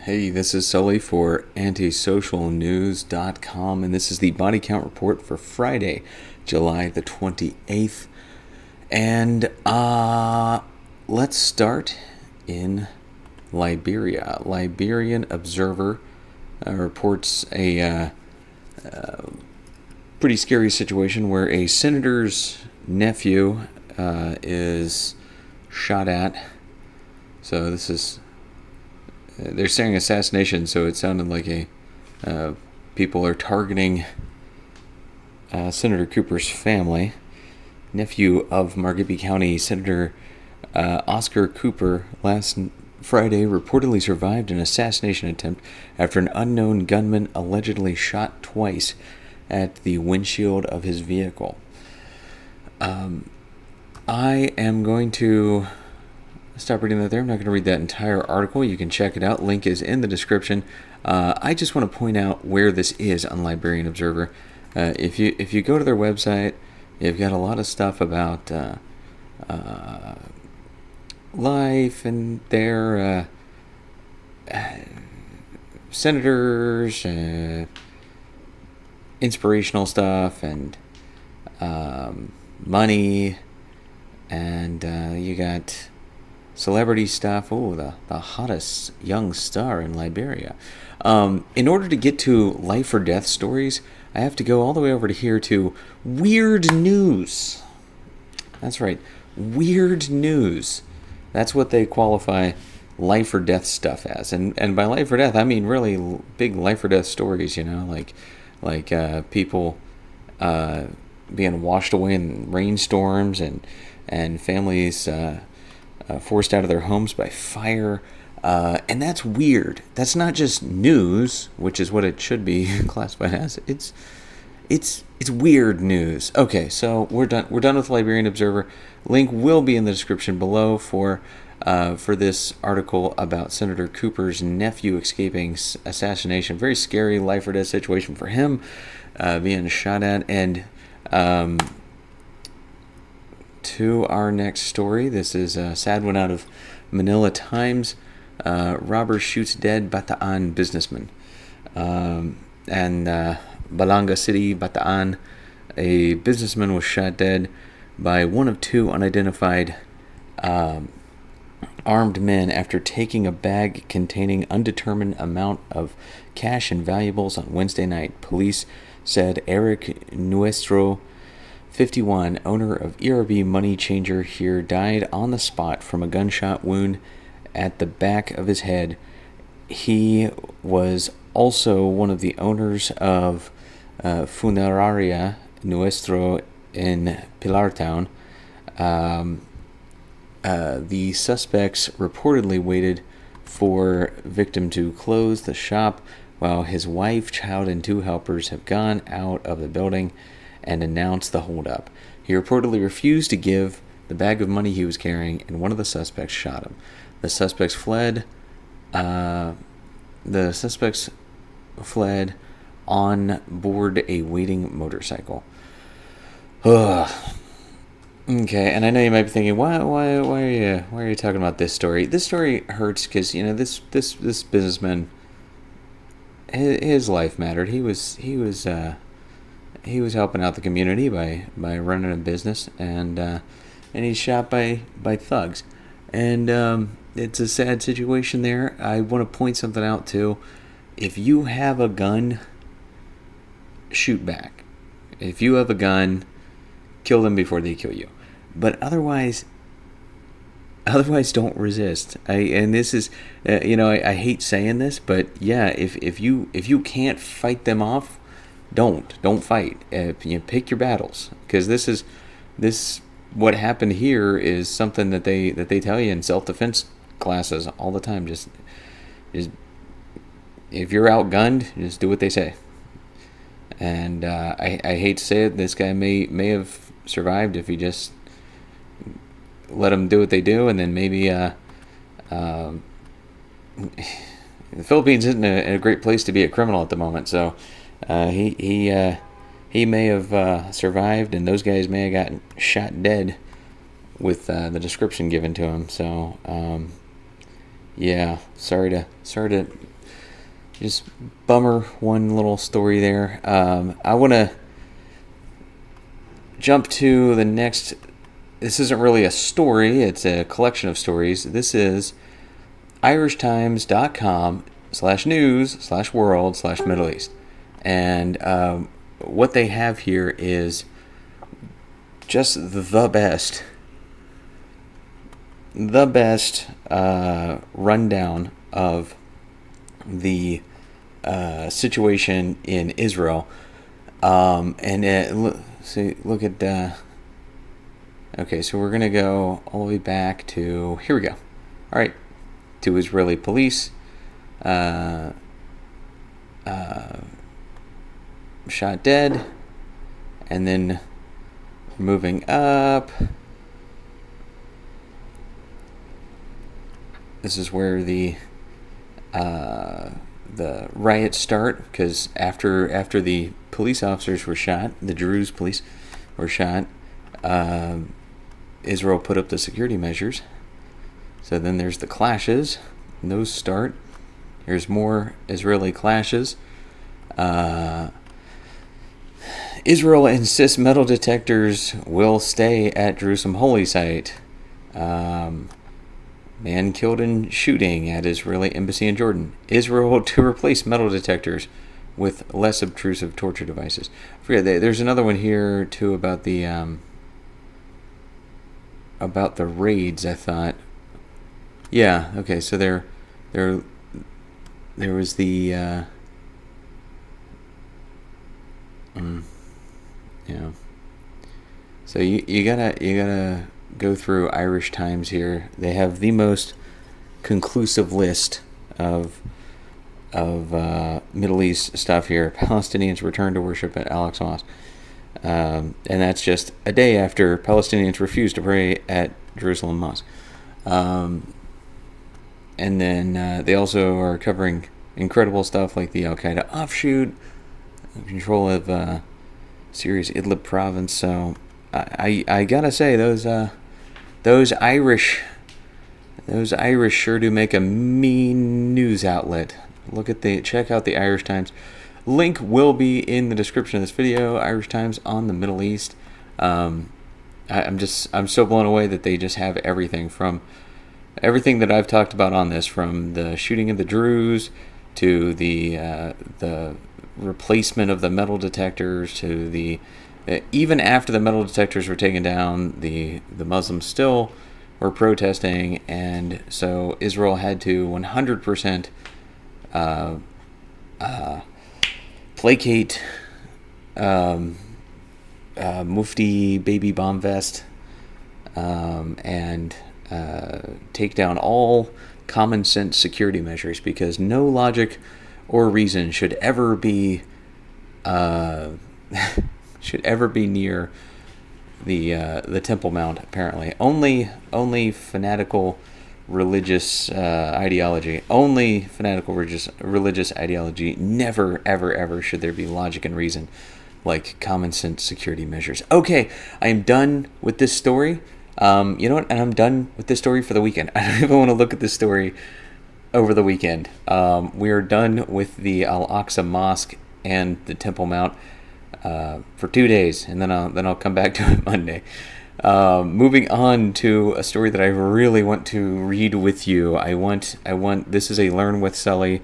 Hey, this is Sully for antisocialnews.com, and this is the body count report for Friday, July the 28th. And let's start in Liberia. Liberian Observer reports a pretty scary situation where a senator's nephew is shot at. So this is... they're saying assassination, so it sounded like people are targeting Senator Cooper's family. Nephew of Margibi County Senator Oscar Cooper last Friday reportedly survived an assassination attempt after an unknown gunman allegedly shot twice at the windshield of his vehicle. I am going to stop reading that there. I'm not going to read that entire article. You can check it out. Link is in the description. I just want to point out where this is on Liberian Observer. If you go to their website, you've got a lot of stuff about life and their senators, inspirational stuff, and money, and you got celebrity stuff. Oh, the hottest young star in Liberia. In order to get to life or death stories, I have to go all the way over to here to weird news. That's right, weird news. That's what they qualify life or death stuff as. And by life or death, I mean really big life or death stories, like people being washed away in rainstorms and families forced out of their homes by fire, and that's weird. That's not just news, which is what it should be classified as. It's weird news. Okay, so we're done with Liberian Observer. Link will be in the description below for this article about Senator Cooper's nephew escaping assassination. Very scary life or death situation for him, being shot at. And to our next story. This is a sad one out of Manila Times. Robber shoots dead Bataan businessman. And Balanga City, Bataan, a businessman was shot dead by one of two unidentified armed men after taking a bag containing undetermined amount of cash and valuables on Wednesday night. Police said Eric Nuestro, 51, owner of ERB Money Changer here, died on the spot from a gunshot wound at the back of his head. He was also one of the owners of Funeraria Nuestro in Pilar Town. The suspects reportedly waited for victim to close the shop while his wife, child, and two helpers have gone out of the building and announced the holdup. He reportedly refused to give the bag of money he was carrying, and one of the suspects shot him. The suspects fled. On board a waiting motorcycle. Ugh. Okay, and I know you might be thinking, why are you talking about this story? This story hurts because this businessman, his life mattered. He was helping out the community by running a business, and he's shot by thugs, and it's a sad situation there. I want to point something out too. If you have a gun, shoot back. If you have a gun, kill them before they kill you. But otherwise don't resist. I hate saying this, but yeah, if you can't fight them off, don't fight. Pick your battles, because this what happened here is something that they tell you in self-defense classes all the time. Just if you're outgunned, just do what they say. And I hate to say it, this guy may have survived if he just let them do what they do, and then maybe the Philippines isn't a great place to be a criminal at the moment, so he may have survived, and those guys may have gotten shot dead with the description given to him. So yeah, sorry to just bummer one little story there. I want to jump to the next. This isn't really a story, it's a collection of stories. This is irishtimes.com/news/world/Middle East. And what they have here is just the best rundown of the situation in Israel. Look at. Okay, so we're gonna go all the way back to here. We go. All right, to Israeli police. Shot dead, and then moving up. This is where the riots start, because after the police officers were shot, the Druze police were shot, Israel put up the security measures. So then there's the clashes, and those start. There's more Israeli clashes. Israel insists metal detectors will stay at Jerusalem holy site. Man killed in shooting at Israeli embassy in Jordan. Israel to replace metal detectors with less obtrusive torture devices. I forget, there's another one here too about the raids, I thought. Yeah, okay, so there was the so you gotta go through Irish Times here. They have the most conclusive list of Middle East stuff here. Palestinians return to worship at Al-Aqsa Mosque. And that's just a day after Palestinians refused to pray at Jerusalem Mosque. And then they also are covering incredible stuff like the Al-Qaeda offshoot, control of Syria's Idlib province. So I gotta say, those Irish sure do make a mean news outlet. Check out the Irish Times. Link will be in the description of this video. Irish Times on the Middle East. I'm so blown away that they just have everything that I've talked about on this, from the shooting of the Druze to the replacement of the metal detectors to the even after the metal detectors were taken down, the Muslims still were protesting, and so Israel had to 100% placate Mufti Baby Bomb Vest and take down all common sense security measures, because no logic or reason should ever be near the Temple Mount. Apparently, only fanatical religious ideology. Only fanatical religious ideology. Never, ever should there be logic and reason like common sense security measures. Okay, I am done with this story. You know what? And I'm done with this story for the weekend. I don't even want to look at this story over the weekend. We are done with the Al-Aqsa Mosque and the Temple Mount for 2 days, and then I'll come back to it Monday. Moving on to a story that I really want to read with you. I want. This is a Learn with Sully.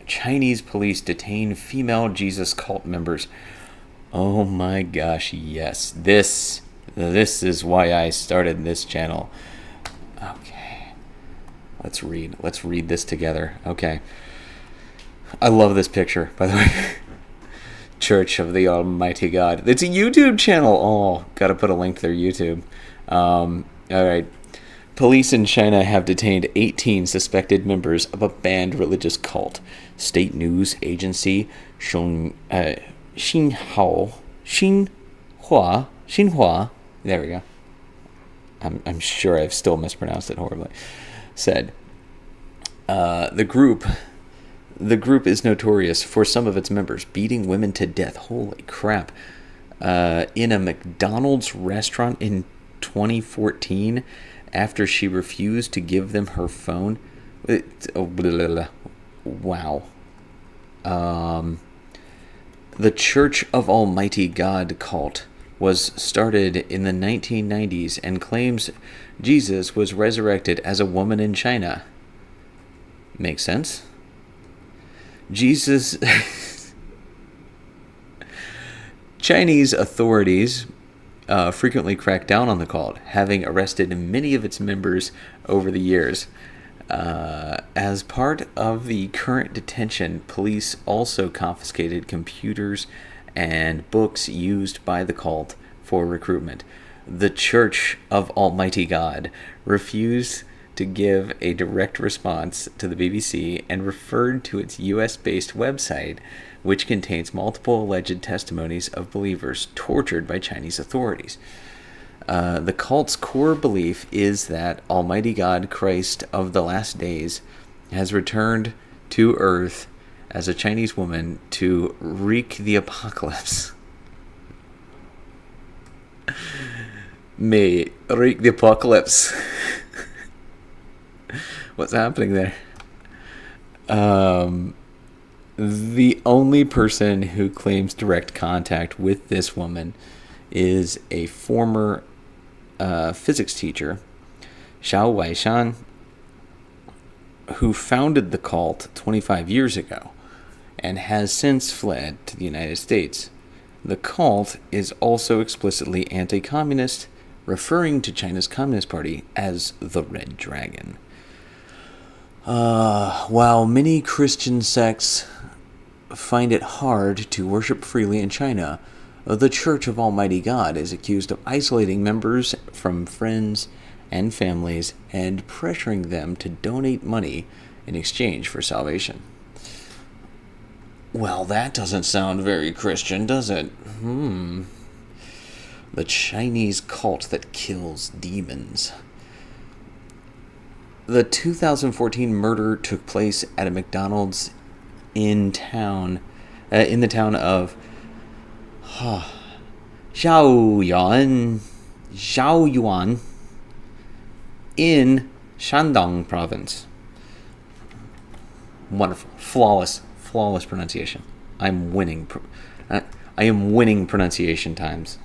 Chinese police detain female Jesus cult members. Oh my gosh! Yes, this is why I started this channel. Okay, let's read this together. Okay, I love this picture, by the way. Church of the Almighty God. It's a YouTube channel. Oh, gotta put a link to their YouTube. All right. Police in China have detained 18 suspected members of a banned religious cult. State news agency Xinhua. There we go. I'm sure I've still mispronounced it horribly. Said the group is notorious for some of its members beating women to death. Holy crap. In a McDonald's restaurant in 2014 after she refused to give them her phone. Wow. The Church of Almighty God cult was started in the 1990s and claims Jesus was resurrected as a woman in China. Makes sense? Jesus. Chinese authorities frequently crack down on the cult, having arrested many of its members over the years. As part of the current detention, police also confiscated computers and books used by the cult for recruitment. The Church of Almighty God refused to give a direct response to the BBC and referred to its US-based website, which contains multiple alleged testimonies of believers tortured by Chinese authorities. The cult's core belief is that Almighty God, Christ of the last days, has returned to Earth as a Chinese woman to wreak the apocalypse. May wreak the apocalypse. What's happening there? The only person who claims direct contact with this woman is a former physics teacher, Xiao Weishan, who founded the cult 25 years ago and has since fled to the United States. The cult is also explicitly anti-communist, referring to China's Communist Party as the Red Dragon. While many Christian sects find it hard to worship freely in China, the Church of Almighty God is accused of isolating members from friends and families and pressuring them to donate money in exchange for salvation. Well, that doesn't sound very Christian, does it? The Chinese cult that kills demons. The 2014 murder took place at a McDonald's in the town of Xiaoyuan in Shandong province. Wonderful, flawless pronunciation. I am winning pronunciation times.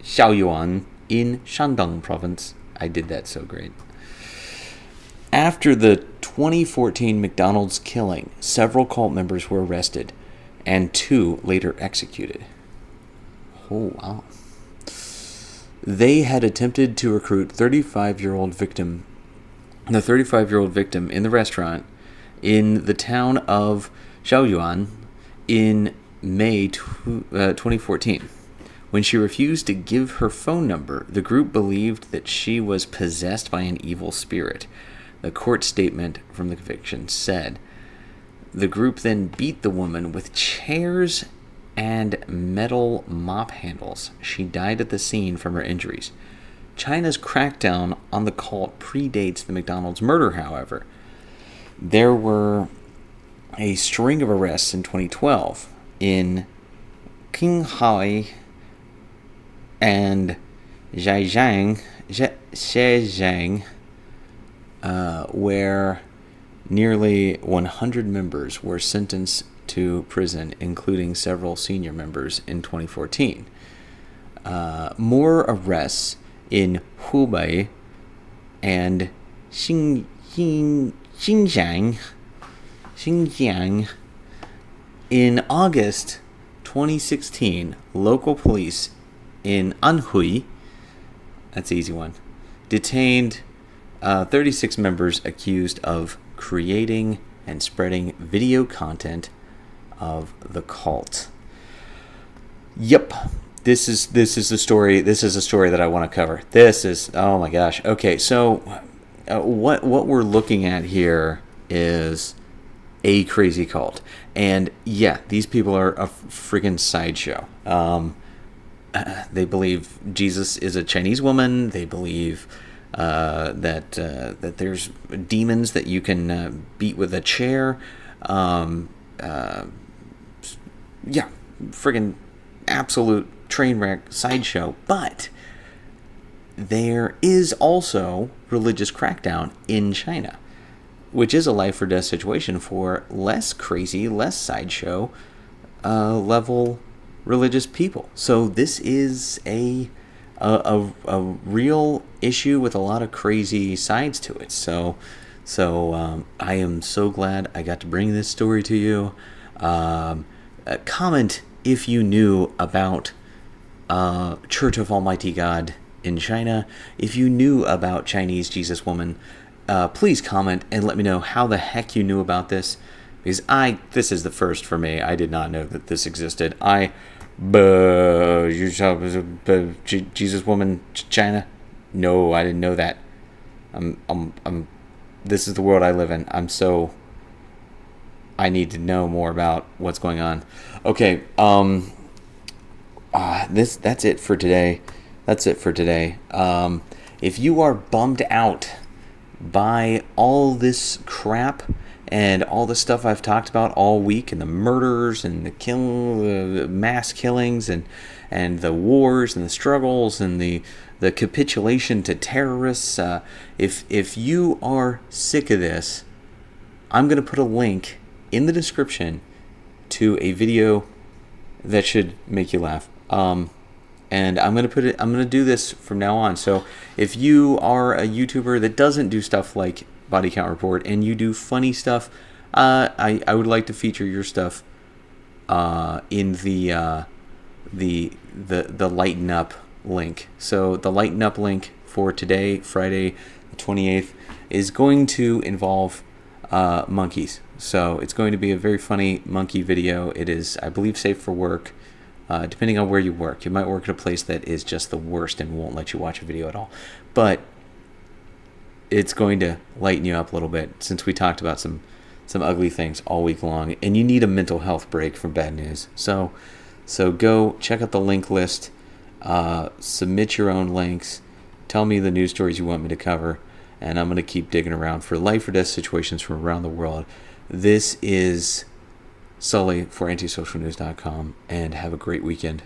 Xiaoyuan in Shandong province. I did that so great. After the 2014 McDonald's killing, several cult members were arrested, and 2 later executed. Oh, wow. They had attempted to recruit the 35-year-old victim in the restaurant in the town of Xiaoyuan in May 2014. When she refused to give her phone number, the group believed that she was possessed by an evil spirit. The court statement from the conviction said, the group then beat the woman with chairs and metal mop handles. She died at the scene from her injuries. China's crackdown on the cult predates the McDonald's murder, however. There were a string of arrests in 2012 in Qinghai and Zhejiang, where nearly 100 members were sentenced to prison, including several senior members in 2014. More arrests in Hubei and Xinjiang. In August 2016, local police in Anhui, that's an easy one, detained 36 members accused of creating and spreading video content of the cult. Yep, this is the story. This is a story that I want to cover. This is, oh my gosh. Okay, so what we're looking at here is a crazy cult, and yeah, these people are a freaking sideshow. They believe Jesus is a Chinese woman. They believe that there's demons that you can beat with a chair. Yeah, friggin' absolute train wreck sideshow. But there is also religious crackdown in China. which is a life or death situation for less crazy, less sideshow level religious people. So this is a real issue with a lot of crazy sides to it. So I am so glad I got to bring this story to you. Comment if you knew about Church of Almighty God in China. If you knew about Chinese Jesus Woman, please comment and let me know how the heck you knew about this, because this is the first for me. I did not know that this existed. Jesus Woman China? No, I didn't know that. This is the world I live in. I need to know more about what's going on. Okay, that's it for today. If you are bummed out by all this crap and all the stuff I've talked about all week, and the murders and the mass killings and the wars and the struggles and the capitulation to terrorists, if you are sick of this, I'm going to put a link in the description to a video that should make you laugh. And I'm gonna do this from now on. So if you are a YouTuber that doesn't do stuff like Body Count Report and you do funny stuff, I would like to feature your stuff in the Lighten Up link. So the Lighten Up link for today, Friday the 28th, is going to involve monkeys. So it's going to be a very funny monkey video. It is, I believe, safe for work. Depending on where you work. You might work at a place that is just the worst and won't let you watch a video at all. But it's going to lighten you up a little bit, since we talked about some ugly things all week long, and you need a mental health break from bad news. So go check out the link list, submit your own links, tell me the news stories you want me to cover, and I'm going to keep digging around for life or death situations from around the world. This is Sully for antisocialnews.com, and have a great weekend.